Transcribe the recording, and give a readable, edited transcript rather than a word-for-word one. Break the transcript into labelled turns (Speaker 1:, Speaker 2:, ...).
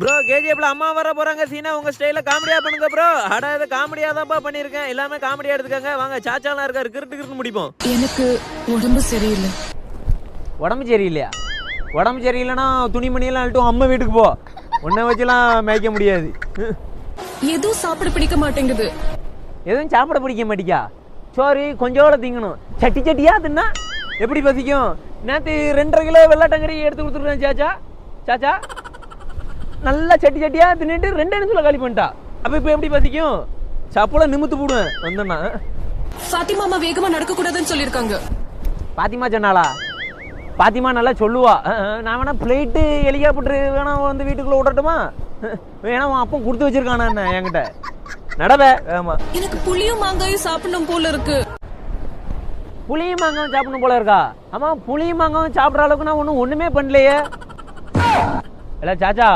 Speaker 1: Bro கேஜிஎஃப்ல அம்மா வர போறாங்க சீனா உங்க ஸ்டைல காமெடியா பண்ணுங்க ப்ரோ. அட இது காமெடியா தான்ப்பா பண்ணிருக்கேன். எல்லாமே காமெடியா எடுத்துக்கங்க. வாங்க சாச்சாலாம் இருக்காரு கிறுட்டு முடிப்போம்.
Speaker 2: எனக்கு உடம்பு சரியில்லை.
Speaker 1: உடம்பு சரியில்லையா? உடம்பு சரியில்லைன்னா துணிமணி எல்லாம் அழட்டும் அம்மா வீட்டுக்கு போ. உன்னை வச்சுலாம் மேய்க்க முடியாது.
Speaker 2: எதுவும் சாப்பிட பிடிக்க மாட்டேங்குது.
Speaker 1: எதுவும் சாப்பிட பிடிக்க மாட்டிக்கா? சோறு கொஞ்சோட திங்கணும். சட்டி சட்டியா தின்னா எப்படி பசிக்கும்? நேற்று 2.5 கிலோ வெள்ளாட்டங்கறி எடுத்து கொடுத்துருக்கேன் சாச்சா. சாச்சா நல்லா சட்டி சட்டியா தின்னுட்டு 2 நிமிஷத்துல காலி பண்ணிட்டா. அப்ப இப்ப எப்படி பசிக்கும்? சாப்பிட நிமித்து போடுவேன் வந்தேன்னா.
Speaker 2: ஃபாத்திமா அம்மா வேகமா நடக்க கூடாதுன்னு சொல்லிருக்காங்க.
Speaker 1: பாத்திமா சொன்னாளா? பாத்திமா நல்லா சொல்லுவா. நான் வேணா பிளேட்டு ஹெலிகாப்டர் வேணா வந்து வீட்டுக்குள்ள விடட்டுமா? வேணா அப்போ கொடுத்து வச்சிருக்கானா என்ன என்கிட்ட நடவே. ஆமா
Speaker 2: எனக்கு புளியும் மாங்காயும் சாப்பிடணும் போல இருக்கு.
Speaker 1: புளியும் மாங்காவும் சாப்பிடணும் போல இருக்கா? ஆமா புளியும் மாங்காவும் சாப்பிட்ற அளவுக்கு நான் ஒண்ணுமே பண்ணலையே. இல்ல சாச்சா